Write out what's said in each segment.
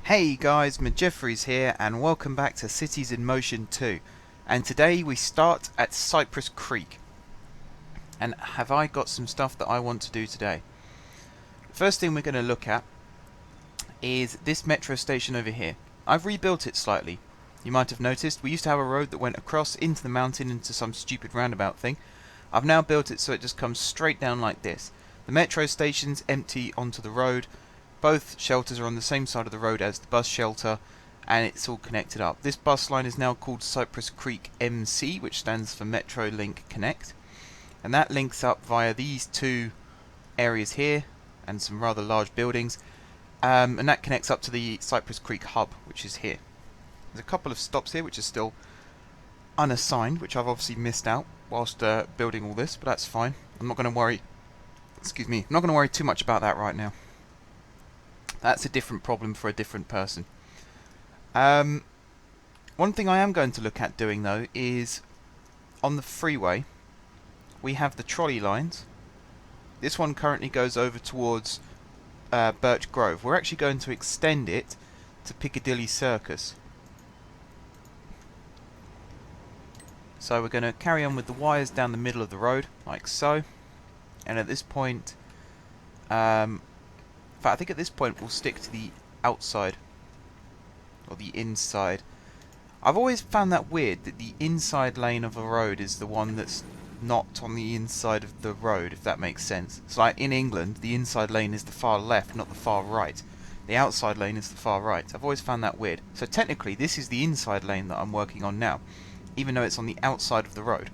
Hey guys, Jeffries here and welcome back to Cities in Motion 2. And today we start at Cypress Creek. And have I got some stuff that I want to do today? First thing we're going to look at is this metro station over here. I've rebuilt it slightly. You might have noticed we used to have a road that went across into the mountain into some stupid roundabout thing. I've now built it so it just comes straight down like this. The metro station's empty onto the road. Both shelters are on the same side of the road as the bus shelter, and it's all connected up. This bus line is now called Cypress Creek MC, which stands for Metro Link Connect, and that links up via these two areas here and some rather large buildings, and that connects up to the Cypress Creek hub, which is here. There's a couple of stops here which are still unassigned, which I've obviously missed out whilst building all this, but that's fine. I'm not going to worry. I'm not going to worry too much about that right now. That's a different problem for a different person. One thing I am going to look at doing though is on the freeway we have the trolley lines. This one currently goes over towards Birch Grove. We're actually going to extend it to Piccadilly Circus. So we're going to carry on with the wires down the middle of the road like so, and at this point I think at this point we'll stick to the outside or the inside. I've always found that weird that the inside lane of a road is the one that's not on the inside of the road, if that makes sense. It's like in England, the inside lane is the far left, not the far right. The outside lane is the far right. I've always found that weird. So technically this is the inside lane that I'm working on now, even though it's on the outside of the road.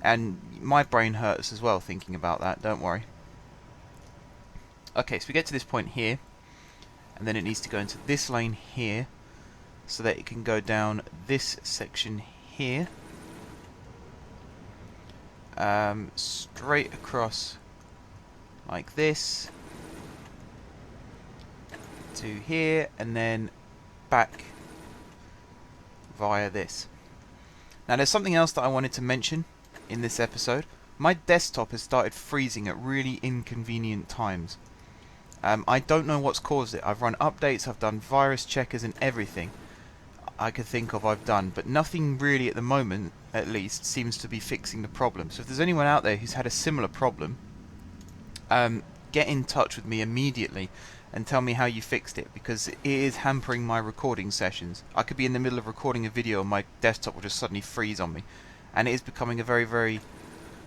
And my brain hurts as well thinking about that, don't worry. Okay, so we get to this point here, and then it needs to go into this lane here, so that it can go down this section here, straight across like this, to here, and then back via this. Now there's something else that I wanted to mention in this episode. My desktop has started freezing at really inconvenient times. I don't know what's caused it. I've run updates, I've done virus checkers and everything I could think of I've done, but nothing really at the moment, at least, seems to be fixing the problem. So if there's anyone out there who's had a similar problem, get in touch with me immediately and tell me how you fixed it, because it is hampering my recording sessions. I could be in the middle of recording a video and my desktop will just suddenly freeze on me, and it is becoming a very, very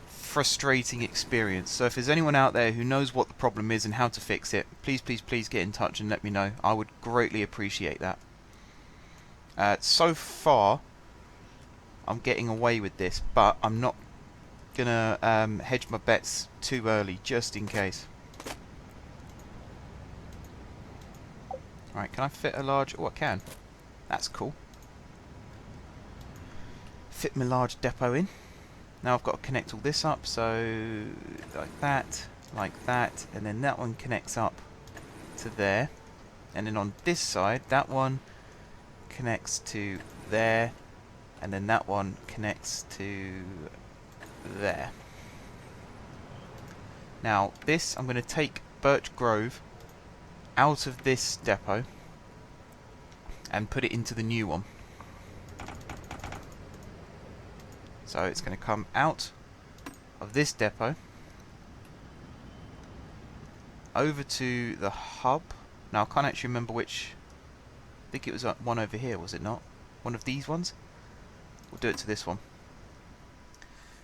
frustrating experience. So if there's anyone out there who knows what the problem is and how to fix it, please get in touch and let me know. I would greatly appreciate that. So far I'm getting away with this, but I'm not gonna hedge my bets too early, just in case. Alright, can I fit a large... Oh, I can. That's cool. Fit my large depot in. Now I've got to connect all this up, so like that, and then that one connects up to there, and then on this side that one connects to there, and then that one connects to there. Now this, I'm going to take Birch Grove out of this depot and put it into the new one. So it's going to come out of this depot over to the hub. Now I can't actually remember which. I think it was one over here, was it not? One of these ones? We'll do it to this one.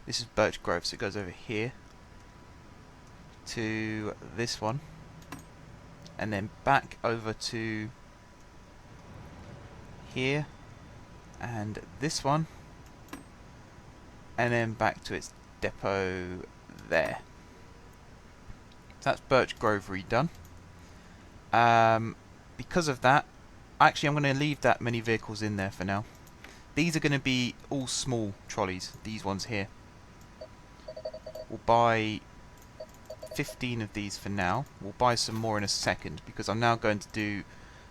This is Birch Grove, so it goes over here to this one, and then back over to here, and this one, and then back to its depot there. So that's Birch Grove redone. Because of that, actually I'm going to leave that many vehicles in there for now. These are going to be all small trolleys, these ones here. We'll buy 15 of these for now. We'll buy some more in a second, because I'm now going to do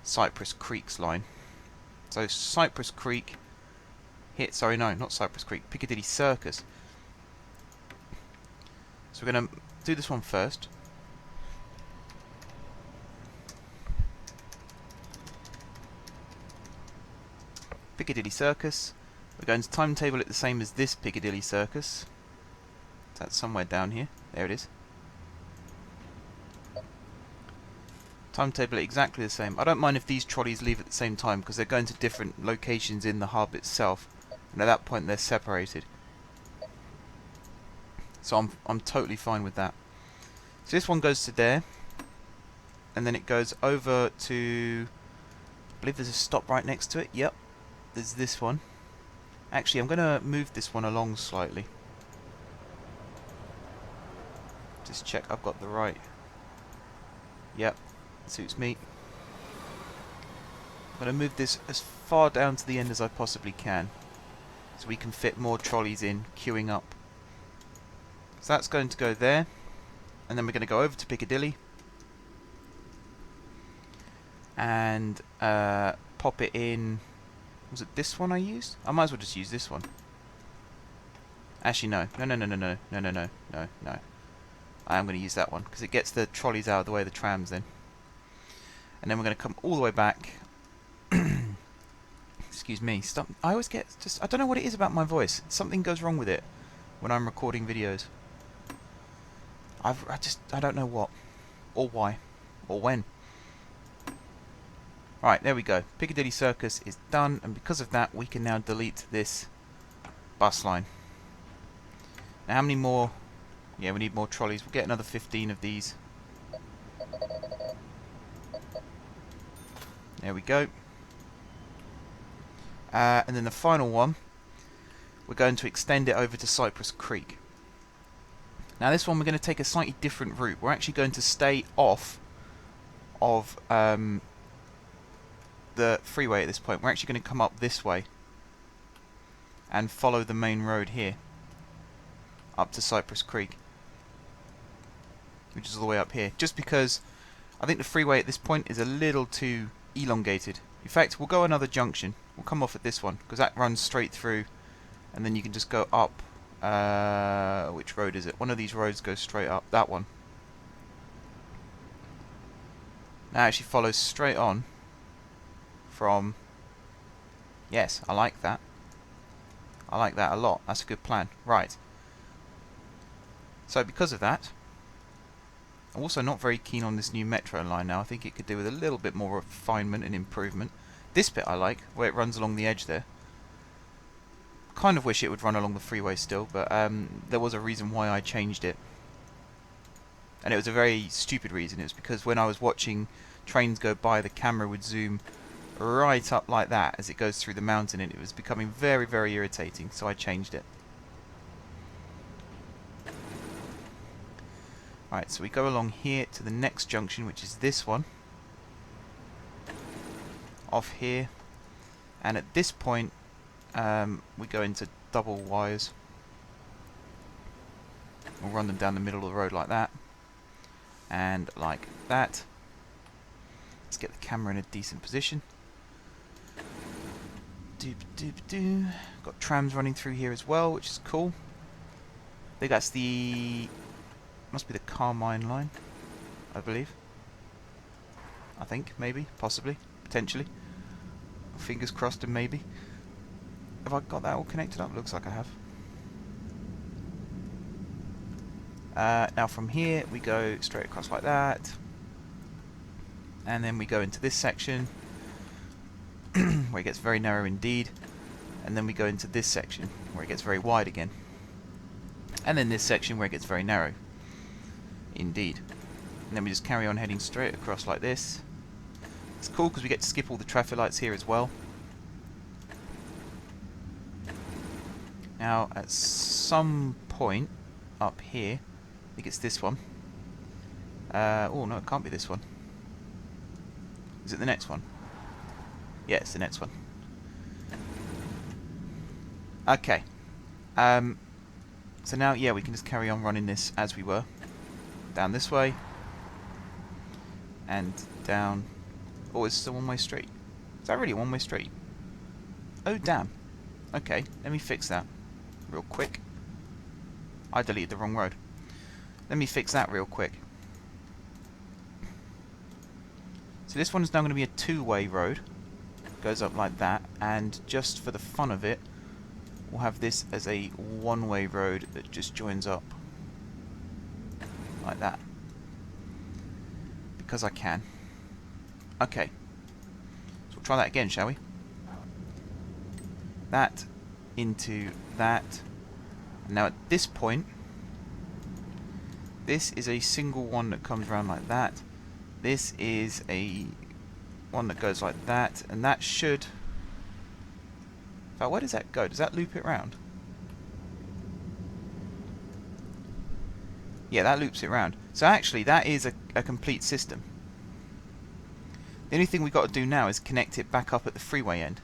Cypress Creek's line. So Cypress Creek... sorry, no, not Cypress Creek, Piccadilly Circus. So we're going to do this one first. Piccadilly Circus. We're going to timetable it the same as this Piccadilly Circus. That's somewhere down here. There it is. Timetable it exactly the same. I don't mind if these trolleys leave at the same time because they're going to different locations in the hub itself, and at that point they're separated. So I'm totally fine with that. So this one goes to there, and then it goes over to, I believe there's a stop right next to it. Yep, there's this one. Actually, I'm going to move this one along slightly. Just check I've got the right. Yep, suits me. I'm going to move this as far down to the end as I possibly can, so we can fit more trolleys in, queuing up. So that's going to go there, and then we're going to go over to Piccadilly and pop it in. Was it this one I used? I might as well just use this one. Actually, no. No. I am going to use that one because it gets the trolleys out of the way of the trams then. And then we're going to come all the way back. Excuse me. Stop. I always get I don't know what it is about my voice. Something goes wrong with it when I'm recording videos. I don't know what, or why, or when. Right, there we go. Piccadilly Circus is done, and because of that, we can now delete this bus line. Now, how many more? Yeah, we need more trolleys. We'll get another 15 of these. There we go. And then the final one, we're going to extend it over to Cypress Creek. Now this one we're going to take a slightly different route. We're actually going to stay off of the freeway at this point. We're actually going to come up this way and follow the main road here up to Cypress Creek, which is all the way up here, just because I think the freeway at this point is a little too elongated. In fact, we'll go another junction. We'll come off at this one because that runs straight through, and then you can just go up. Which road is it? One of these roads goes straight up. That one. Now it actually follows straight on from... Yes, I like that. I like that a lot. That's a good plan. Right. So because of that, I'm also not very keen on this new metro line now. I think it could do with a little bit more refinement and improvement. This bit I like, where it runs along the edge there. Kind of wish it would run along the freeway still, but there was a reason why I changed it. And it was a very stupid reason. It was because when I was watching trains go by, the camera would zoom right up like that as it goes through the mountain, and it was becoming very, very irritating, so I changed it. Right, so we go along here to the next junction, which is this one. Off here. And at this point, we go into double wires. We'll run them down the middle of the road like that. And like that. Let's get the camera in a decent position. Doop doop doo. Got trams running through here as well, which is cool. I think that's the... must be the Carmine line, I believe. I think, maybe, possibly, potentially. Fingers crossed and maybe. Have I got that all connected up? Looks like I have. Now from here we go straight across like that, and then we go into this section where it gets very narrow indeed, and then we go into this section where it gets very wide again, and then this section where it gets very narrow indeed, and then we just carry on heading straight across like this. It's cool because we get to skip all the traffic lights here as well. Now, at some point up here, I think it's this one. Oh no, it can't be this one. Is it the next one? Yeah, it's the next one. Okay. So now, yeah, we can just carry on running this as we were. Down this way. And down. Oh, it's a one-way street. Is that really a one-way street? Oh, damn. Okay, let me fix that real quick. I deleted the wrong road. Let me fix that real quick. So this one is now going to be a two-way road. goes up like that, and just for the fun of it, we'll have this as a one-way road that just joins up like that, because I can. Okay, so we'll try that again, shall we? That into that. Now at this point, this is a single one that comes around like that. This is a one that goes like that, and that should... In fact, where does that go? Does that loop it round? Yeah, that loops it round. So actually, that is a complete system. The only thing we've got to do now is connect it back up at the freeway end.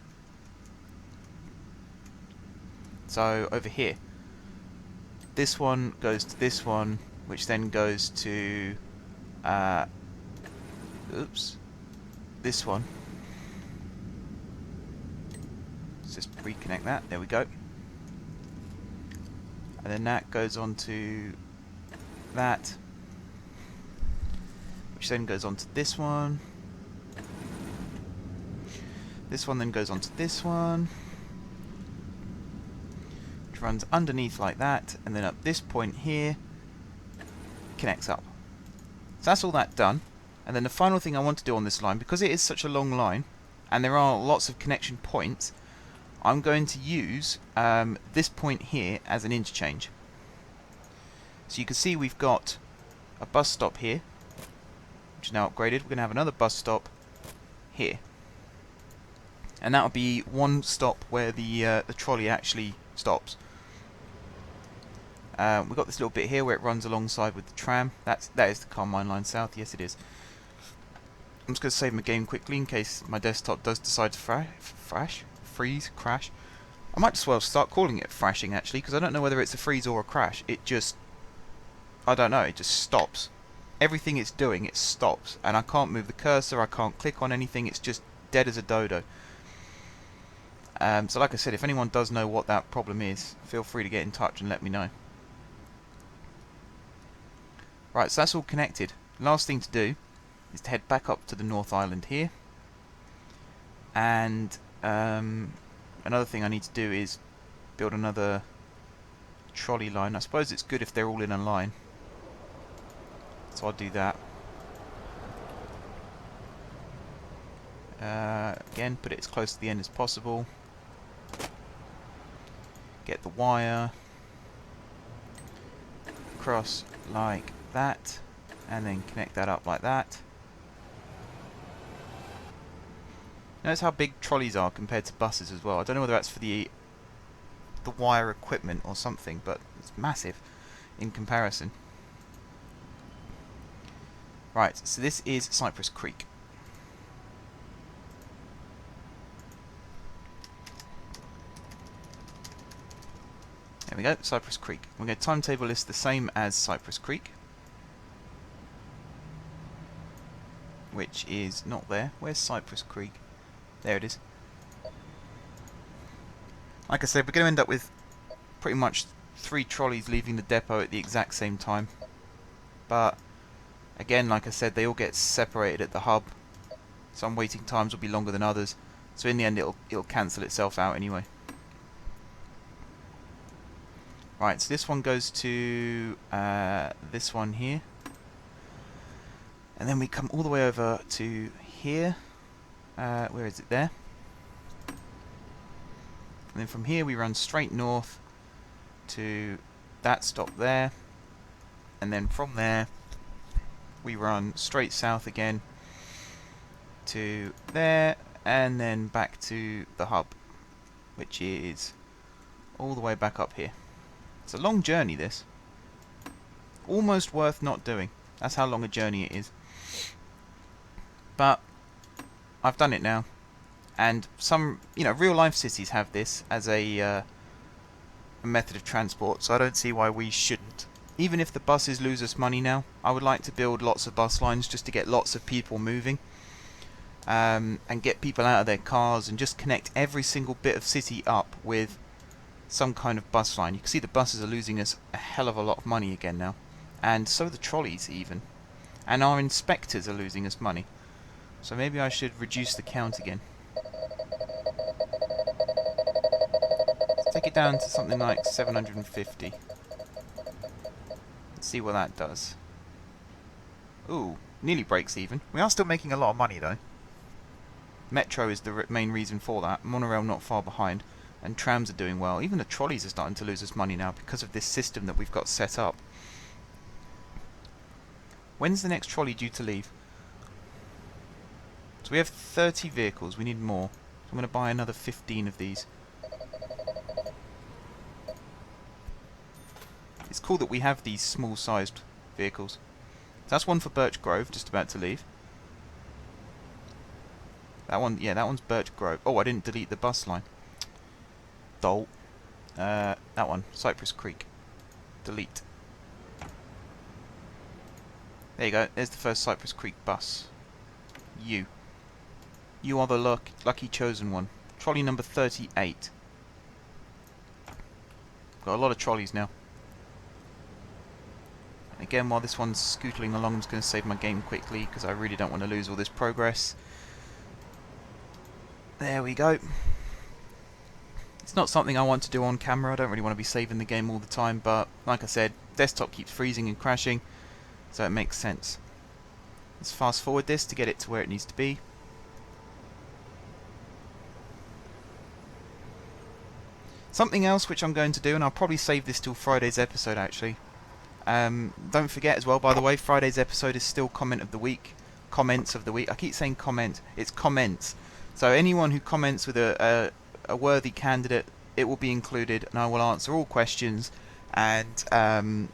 So over here, this one goes to this one, which then goes to this one. Let's just reconnect that. There we go. And then that goes on to that, which then goes on to this one. This one then goes on to this one, which runs underneath like that, and then up this point here connects up. So that's all that done. And then the final thing I want to do on this line, because it is such a long line and there are lots of connection points, I'm going to use this point here as an interchange. So you can see we've got a bus stop here, which is now upgraded. We're going to have another bus stop here, and that'll be one stop where the trolley actually stops. We've got this little bit here where it runs alongside with the tram. That is the Carmine Line South. Yes, it is. I'm just going to save my game quickly in case my desktop does decide to freeze, crash. I might as well start calling it thrashing actually, because I don't know whether it's a freeze or a crash. It just, I don't know, it just stops. Everything it's doing, it stops, and I can't move the cursor, I can't click on anything, it's just dead as a dodo. So like I said, if anyone does know what that problem is, feel free to get in touch and let me know. Right, so that's all connected. Last thing to do is to head back up to the North Island here, and another thing I need to do is build another trolley line. I suppose it's good if they're all in a line, so I'll do that. Again, put it as close to the end as possible. Get the wire across like that, and then connect that up like that. Notice how big trolleys are compared to buses as well. I don't know whether that's for the wire equipment or something, but it's massive in comparison. Right, so this is Cypress Creek. There we go, Cypress Creek. We're going to timetable this the same as Cypress Creek, which is not there. Where's Cypress Creek? There it is. Like I said, we're going to end up with pretty much 3 trolleys leaving the depot at the exact same time. But again, like I said, they all get separated at the hub. Some waiting times will be longer than others, so in the end it'll cancel itself out anyway. Right, so this one goes to this one here, and then we come all the way over to here. Where is it? There. And then from here we run straight north to that stop there, and then from there we run straight south again to there, and then back to the hub, which is all the way back up here. It's a long journey, this. Almost worth not doing. That's how long a journey it is. But I've done it now, and some, real life cities have this as a method of transport, so I don't see why we shouldn't. Even if the buses lose us money now, I would like to build lots of bus lines just to get lots of people moving, and get people out of their cars and just connect every single bit of city up with some kind of bus line. You can see the buses are losing us a hell of a lot of money again now, and so the trolleys even, and our inspectors are losing us money. So maybe I should reduce the count again. it down to something like 750. Let's see what that does. Ooh, nearly breaks even. We are still making a lot of money though. Metro is the main reason for that. Monorail not far behind. And trams are doing well. Even the trolleys are starting to lose us money now because of this system that we've got set up. When's the next trolley due to leave? So we have 30 vehicles. We need more. So I'm going to buy another 15 of these. It's cool that we have these small-sized vehicles. So that's one for Birch Grove, just about to leave. That one, yeah, that one's Birch Grove. Oh, I didn't delete the bus line. Dolt. That one, Cypress Creek. Delete. There you go. There's the first Cypress Creek bus. You. You are the lucky chosen one. Trolley number 38. Got a lot of trolleys now. Again, while this one's scootling along, I'm just going to save my game quickly because I really don't want to lose all this progress. There we go. It's not something I want to do on camera. I don't really want to be saving the game all the time, but like I said, desktop keeps freezing and crashing, so it makes sense. Let's fast forward this to get it to where it needs to be. Something else which I'm going to do, and I'll probably save this till Friday's episode actually. Don't forget as well, by the way, Friday's episode is still comment of the week. Comments of the week. I keep saying comment. It's comments. So anyone who comments with a worthy candidate, it will be included, and I will answer all questions and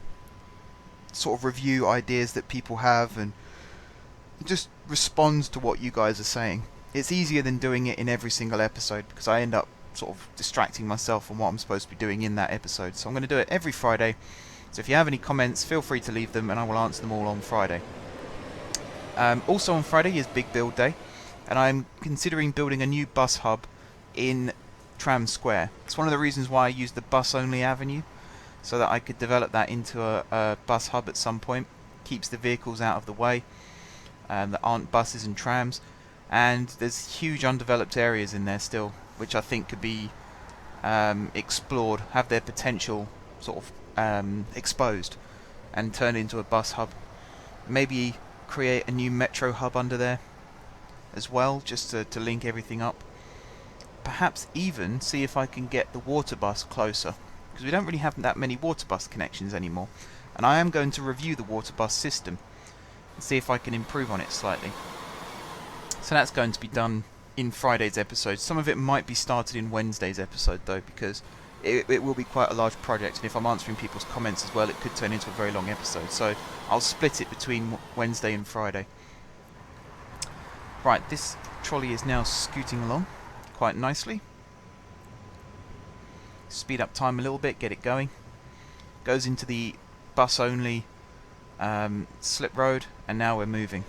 sort of review ideas that people have and just respond to what you guys are saying. It's easier than doing it in every single episode because I end up sort of distracting myself from what I'm supposed to be doing in that episode. So I'm going to do it every Friday. So if you have any comments, feel free to leave them and I will answer them all on Friday. Also on Friday is Big Build Day, and I'm considering building a new bus hub in Tram Square. It's one of the reasons why I used the bus-only avenue, so that I could develop that into a bus hub at some point. Keeps the vehicles out of the way that aren't buses and trams, and there's huge undeveloped areas in there still, which I think could be explored, have their potential sort of exposed and turned into a bus hub. Maybe create a new metro hub under there as well, just to link everything up. Perhaps even see if I can get the water bus closer, because we don't really have that many water bus connections anymore, and I am going to review the water bus system and see if I can improve on it slightly. So that's going to be done in Friday's episode. Some of it might be started in Wednesday's episode though, because it will be quite a large project, and if I'm answering people's comments as well, it could turn into a very long episode. So I'll split it between Wednesday and Friday. Right, this trolley is now scooting along quite nicely. Speed up time a little bit, get it going. Goes into the bus only slip road, and now we're moving.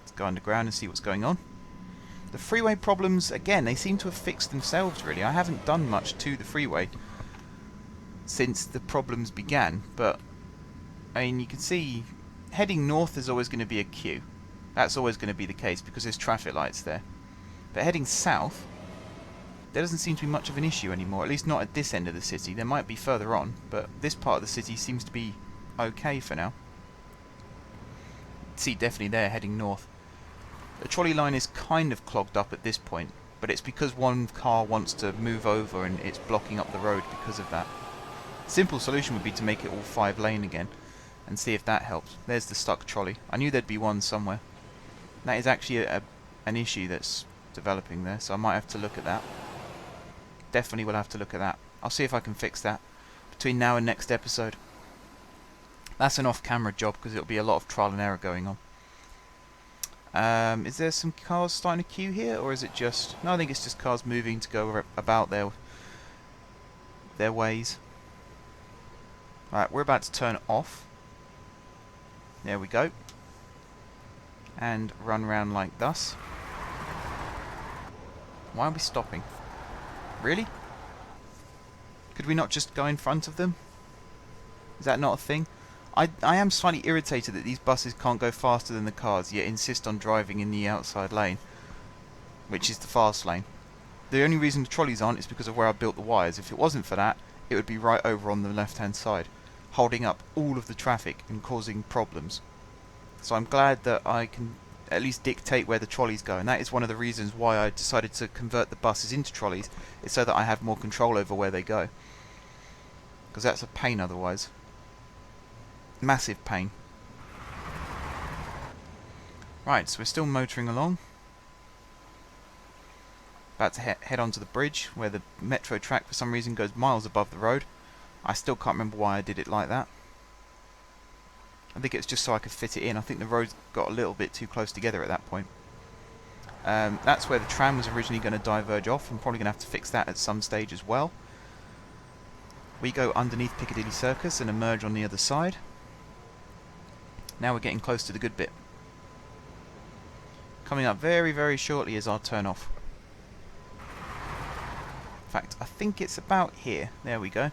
Let's go underground and see what's going on. The freeway problems, again, they seem to have fixed themselves really. I haven't done much to the freeway since the problems began, but I mean, you can see heading north there's always going to be a queue. That's always going to be the case because there's traffic lights there. But heading south, there doesn't seem to be much of an issue anymore, at least not at this end of the city. There might be further on, but this part of the city seems to be okay for now. See, definitely there, heading north. The trolley line is kind of clogged up at this point, but it's because one car wants to move over and it's blocking up the road because of that. Simple solution would be to make it all 5-lane again and see if that helps. There's the stuck trolley. I knew there'd be one somewhere. That is actually an issue that's developing there, so I might have to look at that. Definitely will have to look at that. I'll see if I can fix that between now and next episode. That's an off-camera job because it'll be a lot of trial and error going on. Is there some cars starting to queue here, or is it just... No, I think it's just cars moving to go about their ways. Alright, we're about to turn off. There we go. And run around like thus. Why are we stopping? Really? Could we not just go in front of them? Is that not a thing? I am slightly irritated that these buses can't go faster than the cars, yet insist on driving in the outside lane, which is the fast lane. The only reason the trolleys aren't is because of where I built the wires. If it wasn't for that, it would be right over on the left hand side, holding up all of the traffic and causing problems. So I'm glad that I can at least dictate where the trolleys go, and that is one of the reasons why I decided to convert the buses into trolleys, is so that I have more control over where they go. Because that's a pain otherwise. Massive pain. Right, so we're still motoring along. About to head onto the bridge, where the metro track for some reason goes miles above the road. I still can't remember why I did it like that. I think it's just so I could fit it in. I think the roads got a little bit too close together at that point. That's where the tram was originally going to diverge off. I'm probably going to have to fix that at some stage as well. We go underneath Piccadilly Circus and emerge on the other side. Now we're getting close to the good bit. Coming up very, very shortly is our turn off. In fact, I think it's about here. There we go.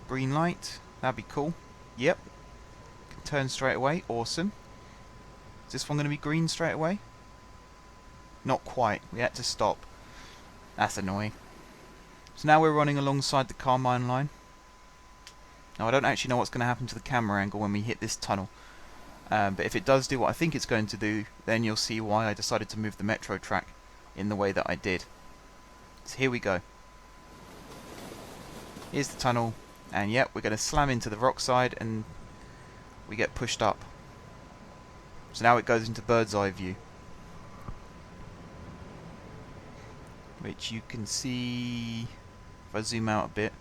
Green light. That'd be cool. Yep. Can turn straight away. Awesome. Is this one going to be green straight away? Not quite. We had to stop. That's annoying. So now we're running alongside the Carmine line. Now I don't actually know what's going to happen to the camera angle when we hit this tunnel. But if it does do what I think it's going to do, then you'll see why I decided to move the metro track in the way that I did. So here we go. Here's the tunnel. And yep, we're going to slam into the rock side and we get pushed up. So now it goes into bird's eye view, which you can see if I zoom out a bit.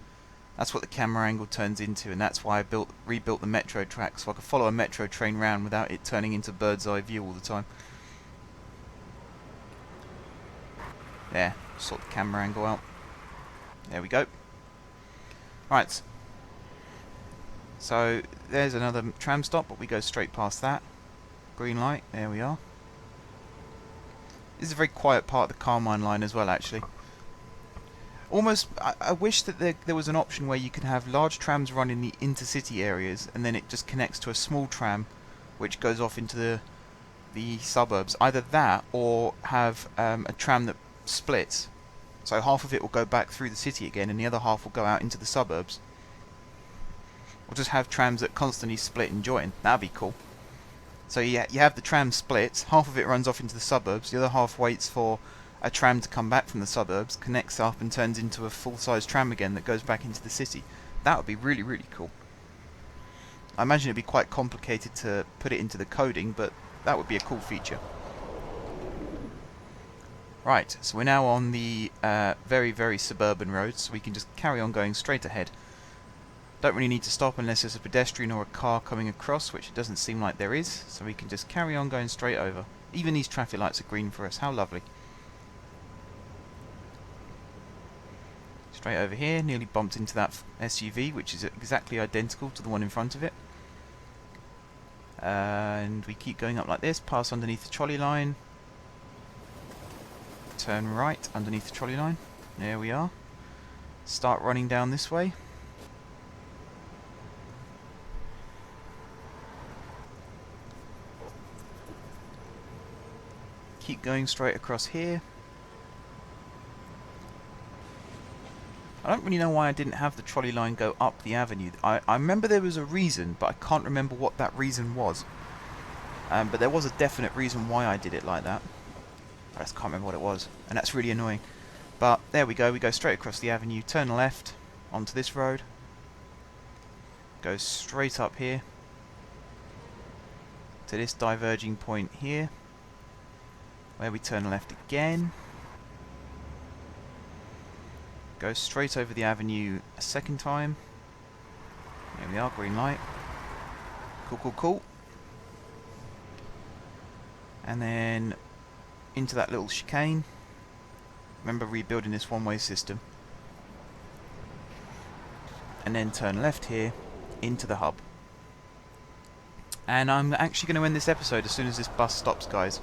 That's what the camera angle turns into, and that's why I rebuilt the metro track, so I could follow a metro train round without it turning into bird's eye view all the time. There, sort the camera angle out. There we go. Right. So there's another tram stop, but we go straight past that. Green light, there we are. This is a very quiet part of the Carmine line as well, actually. Almost, I wish that there was an option where you could have large trams run in the intercity areas, and then it just connects to a small tram, which goes off into the suburbs. Either that, or have a tram that splits. So half of it will go back through the city again, and the other half will go out into the suburbs. Or just have trams that constantly split and join. That'd be cool. So you have the tram splits, half of it runs off into the suburbs, the other half waits for a tram to come back from the suburbs, connects up and turns into a full-size tram again that goes back into the city. That would be really, really cool. I imagine it'd be quite complicated to put it into the coding, but that would be a cool feature. Right, so we're now on the very, very suburban road, so we can just carry on going straight ahead. Don't really need to stop unless there's a pedestrian or a car coming across, which it doesn't seem like there is, so we can just carry on going straight over. Even these traffic lights are green for us, how lovely. Straight over here, nearly bumped into that SUV, which is exactly identical to the one in front of it. And we keep going up like this, pass underneath the trolley line. Turn right underneath the trolley line. There we are. Start running down this way. Keep going straight across here. I don't really know why I didn't have the trolley line go up the avenue. I remember there was a reason, but I can't remember what that reason was. But there was a definite reason why I did it like that. I just can't remember what it was, and that's really annoying. But there we go straight across the avenue, turn left onto this road. Go straight up here to this diverging point here, where we turn left again. Go straight over the avenue a second time. There we are, green light. Cool, cool, cool. And then into that little chicane. Remember rebuilding this one-way system. And then turn left here into the hub. And I'm actually going to end this episode as soon as this bus stops, guys.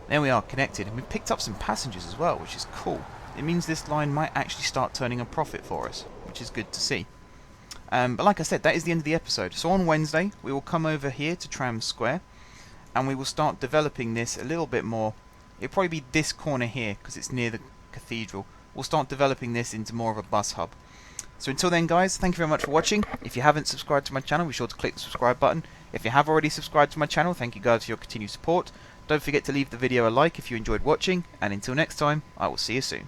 There we are, connected. And we picked up some passengers as well, which is cool. It means this line might actually start turning a profit for us, which is good to see. But like I said, that is the end of the episode. So on Wednesday, we will come over here to Tram Square, and we will start developing this a little bit more It'll probably be this corner here because it's near the cathedral. We'll start developing this into more of a bus hub. So until then, guys, thank you very much for watching. If you haven't subscribed to my channel, be sure to click the subscribe button. If you have already subscribed to my channel, thank you guys for your continued support. Don't forget to leave the video a like if you enjoyed watching, and until next time, I will see you soon.